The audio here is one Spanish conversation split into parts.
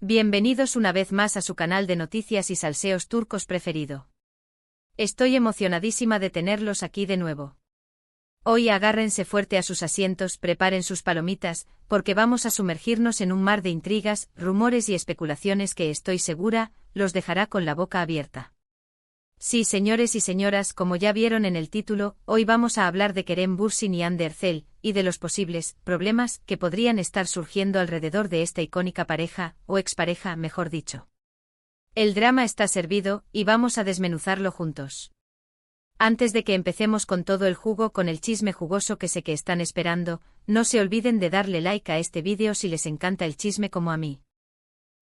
Bienvenidos una vez más a su canal de noticias y salseos turcos preferido. Estoy emocionadísima de tenerlos aquí de nuevo. Hoy agárrense fuerte a sus asientos, preparen sus palomitas, porque vamos a sumergirnos en un mar de intrigas, rumores y especulaciones que estoy segura, los dejará con la boca abierta. Sí, señores y señoras, como ya vieron en el título, hoy vamos a hablar de Kerem Bürsin y Hande Erçel, y de los posibles problemas que podrían estar surgiendo alrededor de esta icónica pareja, o expareja, mejor dicho. El drama está servido, y vamos a desmenuzarlo juntos. Antes de que empecemos con todo el jugo, con el chisme jugoso que sé que están esperando, no se olviden de darle like a este vídeo si les encanta el chisme como a mí.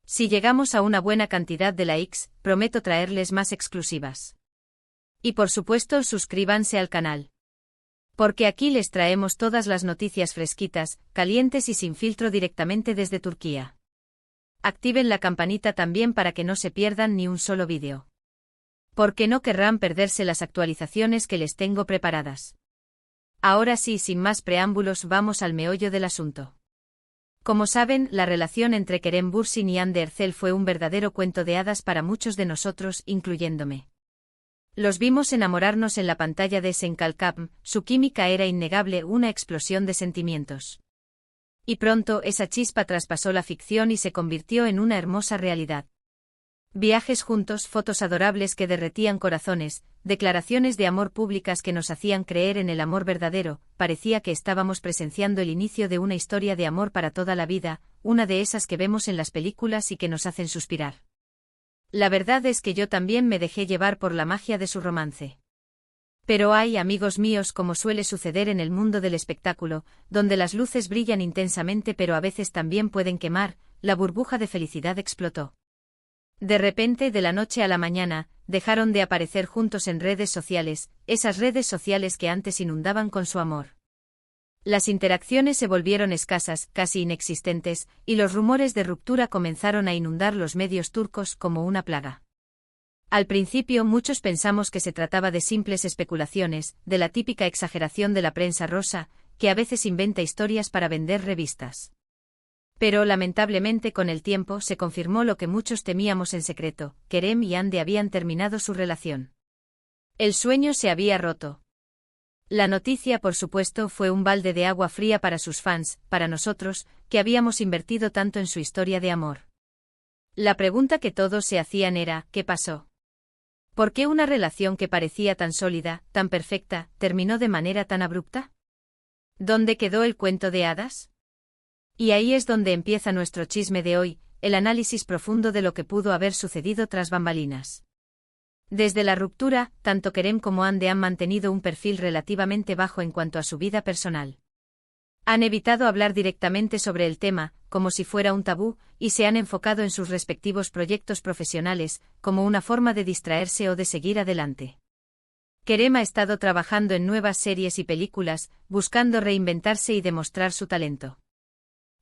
Si llegamos a una buena cantidad de likes, prometo traerles más exclusivas. Y por supuesto, suscríbanse al canal. Porque aquí les traemos todas las noticias fresquitas, calientes y sin filtro directamente desde Turquía. Activen la campanita también para que no se pierdan ni un solo vídeo. Porque no querrán perderse las actualizaciones que les tengo preparadas. Ahora sí, sin más preámbulos, vamos al meollo del asunto. Como saben, la relación entre Kerem Bürsin y Hande Erçel fue un verdadero cuento de hadas para muchos de nosotros, incluyéndome. Los vimos enamorarnos en la pantalla de Senkalkam, su química era innegable, una explosión de sentimientos. Y pronto esa chispa traspasó la ficción y se convirtió en una hermosa realidad. Viajes juntos, fotos adorables que derretían corazones, declaraciones de amor públicas que nos hacían creer en el amor verdadero, parecía que estábamos presenciando el inicio de una historia de amor para toda la vida, una de esas que vemos en las películas y que nos hacen suspirar. La verdad es que yo también me dejé llevar por la magia de su romance. Pero hay, amigos míos, como suele suceder en el mundo del espectáculo, donde las luces brillan intensamente pero a veces también pueden quemar, la burbuja de felicidad explotó. De repente, de la noche a la mañana, dejaron de aparecer juntos en redes sociales, esas redes sociales que antes inundaban con su amor. Las interacciones se volvieron escasas, casi inexistentes, y los rumores de ruptura comenzaron a inundar los medios turcos como una plaga. Al principio muchos pensamos que se trataba de simples especulaciones, de la típica exageración de la prensa rosa, que a veces inventa historias para vender revistas. Pero lamentablemente con el tiempo se confirmó lo que muchos temíamos en secreto: Kerem y Hande habían terminado su relación. El sueño se había roto. La noticia, por supuesto, fue un balde de agua fría para sus fans, para nosotros, que habíamos invertido tanto en su historia de amor. La pregunta que todos se hacían era: ¿qué pasó? ¿Por qué una relación que parecía tan sólida, tan perfecta, terminó de manera tan abrupta? ¿Dónde quedó el cuento de hadas? Y ahí es donde empieza nuestro chisme de hoy, el análisis profundo de lo que pudo haber sucedido tras bambalinas. Desde la ruptura, tanto Kerem como Hande han mantenido un perfil relativamente bajo en cuanto a su vida personal. Han evitado hablar directamente sobre el tema, como si fuera un tabú, y se han enfocado en sus respectivos proyectos profesionales, como una forma de distraerse o de seguir adelante. Kerem ha estado trabajando en nuevas series y películas, buscando reinventarse y demostrar su talento.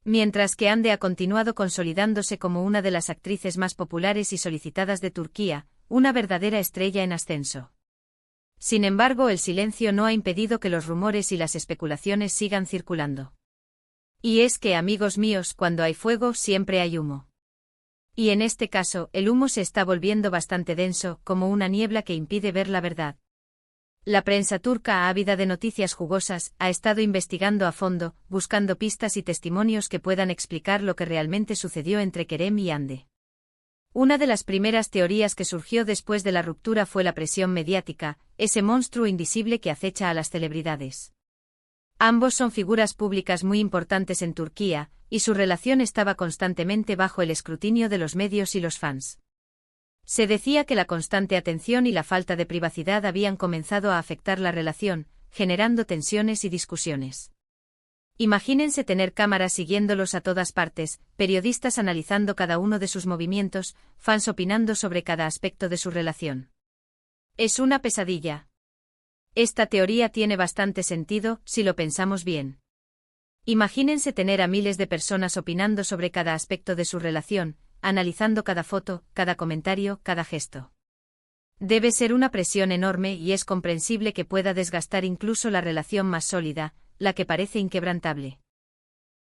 Mientras que Hande ha continuado consolidándose como una de las actrices más populares y solicitadas de Turquía, una verdadera estrella en ascenso. Sin embargo, el silencio no ha impedido que los rumores y las especulaciones sigan circulando. Y es que, amigos míos, cuando hay fuego siempre hay humo. Y en este caso, el humo se está volviendo bastante denso, como una niebla que impide ver la verdad. La prensa turca, ávida de noticias jugosas, ha estado investigando a fondo, buscando pistas y testimonios que puedan explicar lo que realmente sucedió entre Kerem y Hande. Una de las primeras teorías que surgió después de la ruptura fue la presión mediática, ese monstruo invisible que acecha a las celebridades. Ambos son figuras públicas muy importantes en Turquía, y su relación estaba constantemente bajo el escrutinio de los medios y los fans. Se decía que la constante atención y la falta de privacidad habían comenzado a afectar la relación, generando tensiones y discusiones. Imagínense tener cámaras siguiéndolos a todas partes, periodistas analizando cada uno de sus movimientos, fans opinando sobre cada aspecto de su relación. Es una pesadilla. Esta teoría tiene bastante sentido, si lo pensamos bien. Imagínense tener a miles de personas opinando sobre cada aspecto de su relación, analizando cada foto, cada comentario, cada gesto. Debe ser una presión enorme y es comprensible que pueda desgastar incluso la relación más sólida, la que parece inquebrantable.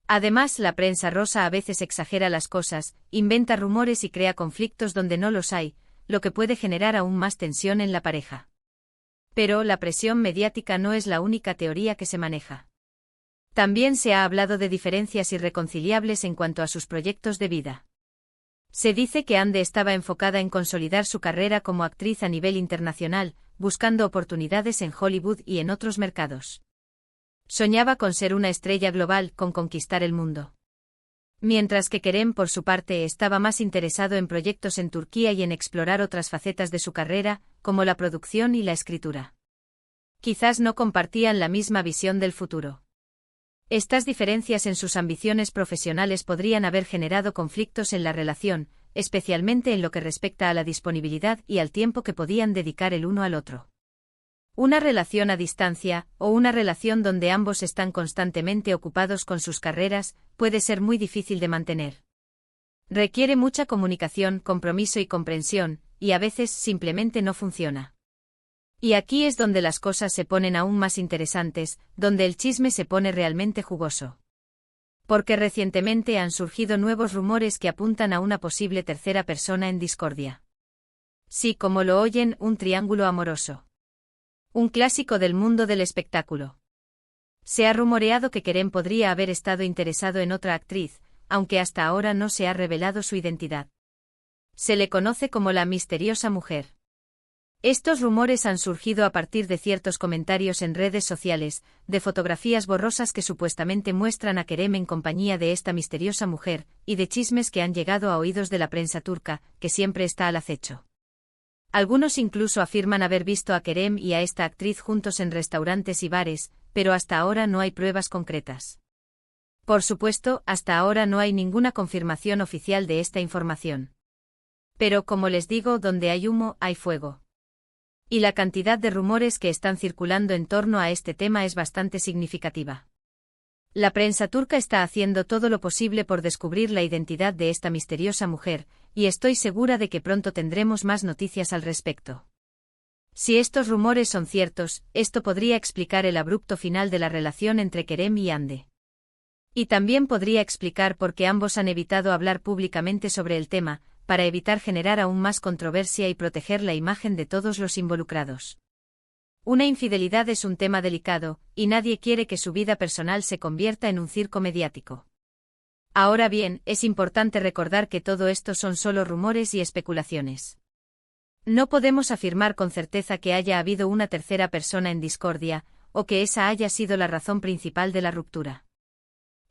Además, la prensa rosa a veces exagera las cosas, inventa rumores y crea conflictos donde no los hay, lo que puede generar aún más tensión en la pareja. Pero la presión mediática no es la única teoría que se maneja. También se ha hablado de diferencias irreconciliables en cuanto a sus proyectos de vida. Se dice que Ande estaba enfocada en consolidar su carrera como actriz a nivel internacional, buscando oportunidades en Hollywood y en otros mercados. Soñaba con ser una estrella global, con conquistar el mundo. Mientras que Kerem, por su parte, estaba más interesado en proyectos en Turquía y en explorar otras facetas de su carrera, como la producción y la escritura. Quizás no compartían la misma visión del futuro. Estas diferencias en sus ambiciones profesionales podrían haber generado conflictos en la relación, especialmente en lo que respecta a la disponibilidad y al tiempo que podían dedicar el uno al otro. Una relación a distancia, o una relación donde ambos están constantemente ocupados con sus carreras, puede ser muy difícil de mantener. Requiere mucha comunicación, compromiso y comprensión, y a veces simplemente no funciona. Y aquí es donde las cosas se ponen aún más interesantes, donde el chisme se pone realmente jugoso. Porque recientemente han surgido nuevos rumores que apuntan a una posible tercera persona en discordia. Sí, como lo oyen, un triángulo amoroso. Un clásico del mundo del espectáculo. Se ha rumoreado que Kerem podría haber estado interesado en otra actriz, aunque hasta ahora no se ha revelado su identidad. Se le conoce como la misteriosa mujer. Estos rumores han surgido a partir de ciertos comentarios en redes sociales, de fotografías borrosas que supuestamente muestran a Kerem en compañía de esta misteriosa mujer, y de chismes que han llegado a oídos de la prensa turca, que siempre está al acecho. Algunos incluso afirman haber visto a Kerem y a esta actriz juntos en restaurantes y bares, pero hasta ahora no hay pruebas concretas. Por supuesto, hasta ahora no hay ninguna confirmación oficial de esta información. Pero como les digo, donde hay humo, hay fuego. Y la cantidad de rumores que están circulando en torno a este tema es bastante significativa. La prensa turca está haciendo todo lo posible por descubrir la identidad de esta misteriosa mujer, y estoy segura de que pronto tendremos más noticias al respecto. Si estos rumores son ciertos, esto podría explicar el abrupto final de la relación entre Kerem y Hande. Y también podría explicar por qué ambos han evitado hablar públicamente sobre el tema, para evitar generar aún más controversia y proteger la imagen de todos los involucrados. Una infidelidad es un tema delicado, y nadie quiere que su vida personal se convierta en un circo mediático. Ahora bien, es importante recordar que todo esto son solo rumores y especulaciones. No podemos afirmar con certeza que haya habido una tercera persona en discordia, o que esa haya sido la razón principal de la ruptura.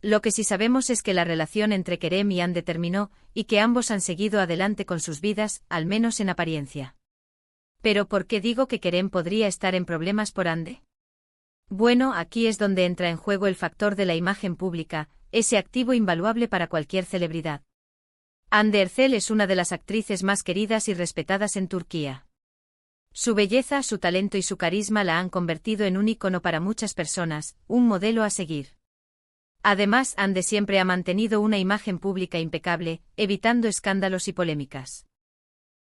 Lo que sí sabemos es que la relación entre Kerem y Hande terminó, y que ambos han seguido adelante con sus vidas, al menos en apariencia. ¿Pero por qué digo que Kerem podría estar en problemas por Hande? Bueno, aquí es donde entra en juego el factor de la imagen pública, ese activo invaluable para cualquier celebridad. Hande Erçel es una de las actrices más queridas y respetadas en Turquía. Su belleza, su talento y su carisma la han convertido en un ícono para muchas personas, un modelo a seguir. Además, Hande siempre ha mantenido una imagen pública impecable, evitando escándalos y polémicas.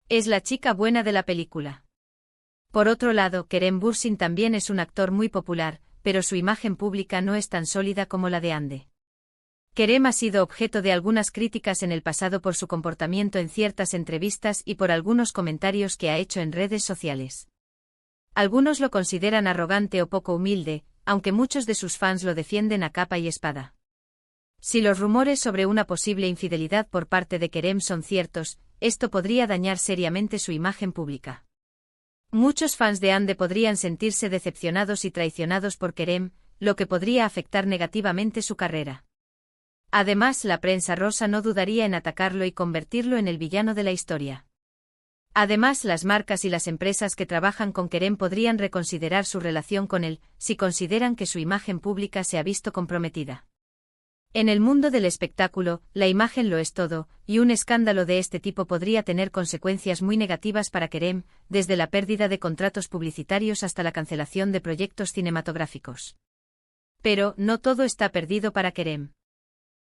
Es la chica buena de la película. Por otro lado, Kerem Bürsin también es un actor muy popular, pero su imagen pública no es tan sólida como la de Hande. Kerem ha sido objeto de algunas críticas en el pasado por su comportamiento en ciertas entrevistas y por algunos comentarios que ha hecho en redes sociales. Algunos lo consideran arrogante o poco humilde, aunque muchos de sus fans lo defienden a capa y espada. Si los rumores sobre una posible infidelidad por parte de Kerem son ciertos, esto podría dañar seriamente su imagen pública. Muchos fans de Hande podrían sentirse decepcionados y traicionados por Kerem, lo que podría afectar negativamente su carrera. Además, la prensa rosa no dudaría en atacarlo y convertirlo en el villano de la historia. Además, las marcas y las empresas que trabajan con Kerem podrían reconsiderar su relación con él, si consideran que su imagen pública se ha visto comprometida. En el mundo del espectáculo, la imagen lo es todo, y un escándalo de este tipo podría tener consecuencias muy negativas para Kerem, desde la pérdida de contratos publicitarios hasta la cancelación de proyectos cinematográficos. Pero, no todo está perdido para Kerem.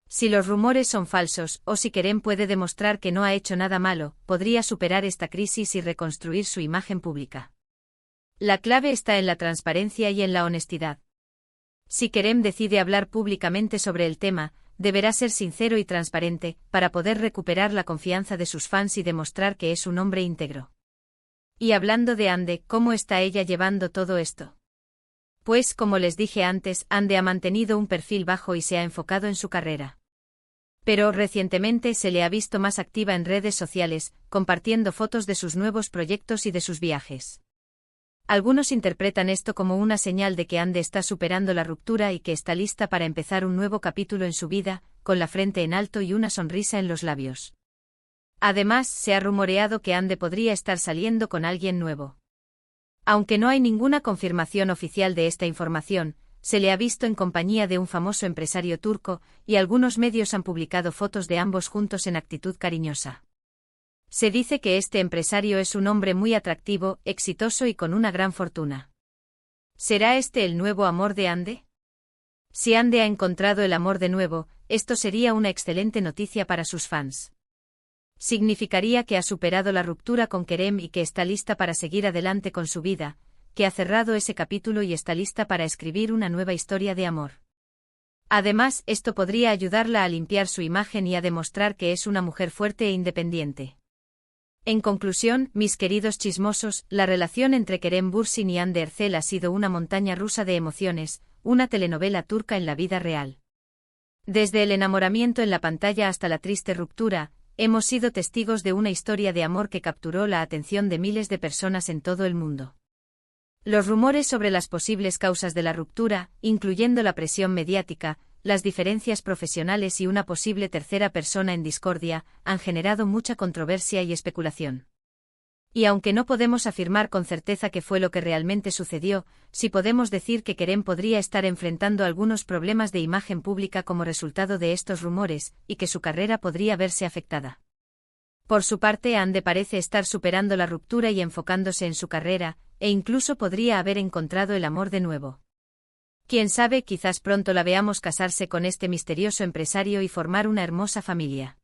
Si los rumores son falsos, o si Kerem puede demostrar que no ha hecho nada malo, podría superar esta crisis y reconstruir su imagen pública. La clave está en la transparencia y en la honestidad. Si Kerem decide hablar públicamente sobre el tema, deberá ser sincero y transparente, para poder recuperar la confianza de sus fans y demostrar que es un hombre íntegro. Y hablando de Ande, ¿cómo está ella llevando todo esto? Pues, como les dije antes, Ande ha mantenido un perfil bajo y se ha enfocado en su carrera. Pero recientemente se le ha visto más activa en redes sociales, compartiendo fotos de sus nuevos proyectos y de sus viajes. Algunos interpretan esto como una señal de que Ande está superando la ruptura y que está lista para empezar un nuevo capítulo en su vida, con la frente en alto y una sonrisa en los labios. Además, se ha rumoreado que Ande podría estar saliendo con alguien nuevo. Aunque no hay ninguna confirmación oficial de esta información, se le ha visto en compañía de un famoso empresario turco, y algunos medios han publicado fotos de ambos juntos en actitud cariñosa. Se dice que este empresario es un hombre muy atractivo, exitoso y con una gran fortuna. ¿Será este el nuevo amor de Ande? Si Ande ha encontrado el amor de nuevo, esto sería una excelente noticia para sus fans. Significaría que ha superado la ruptura con Kerem y que está lista para seguir adelante con su vida, que ha cerrado ese capítulo y está lista para escribir una nueva historia de amor. Además, esto podría ayudarla a limpiar su imagen y a demostrar que es una mujer fuerte e independiente. En conclusión, mis queridos chismosos, la relación entre Kerem Bürsin y Hande Erçel ha sido una montaña rusa de emociones, una telenovela turca en la vida real. Desde el enamoramiento en la pantalla hasta la triste ruptura, hemos sido testigos de una historia de amor que capturó la atención de miles de personas en todo el mundo. Los rumores sobre las posibles causas de la ruptura, incluyendo la presión mediática, las diferencias profesionales y una posible tercera persona en discordia, han generado mucha controversia y especulación. Y aunque no podemos afirmar con certeza qué fue lo que realmente sucedió, sí podemos decir que Kerem podría estar enfrentando algunos problemas de imagen pública como resultado de estos rumores, y que su carrera podría verse afectada. Por su parte, Hande parece estar superando la ruptura y enfocándose en su carrera, e incluso podría haber encontrado el amor de nuevo. Quién sabe, quizás pronto la veamos casarse con este misterioso empresario y formar una hermosa familia.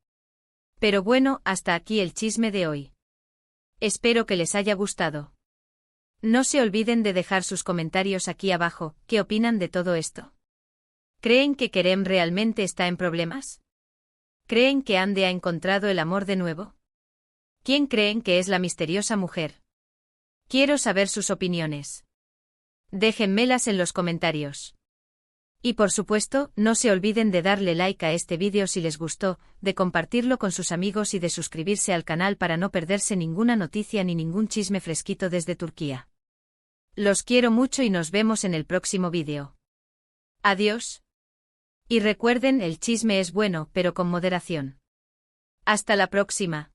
Pero bueno, hasta aquí el chisme de hoy. Espero que les haya gustado. No se olviden de dejar sus comentarios aquí abajo. ¿Qué opinan de todo esto? ¿Creen que Kerem realmente está en problemas? ¿Creen que Hande ha encontrado el amor de nuevo? ¿Quién creen que es la misteriosa mujer? Quiero saber sus opiniones. Déjenmelas en los comentarios. Y por supuesto, no se olviden de darle like a este vídeo si les gustó, de compartirlo con sus amigos y de suscribirse al canal para no perderse ninguna noticia ni ningún chisme fresquito desde Turquía. Los quiero mucho y nos vemos en el próximo vídeo. Adiós. Y recuerden, el chisme es bueno, pero con moderación. Hasta la próxima.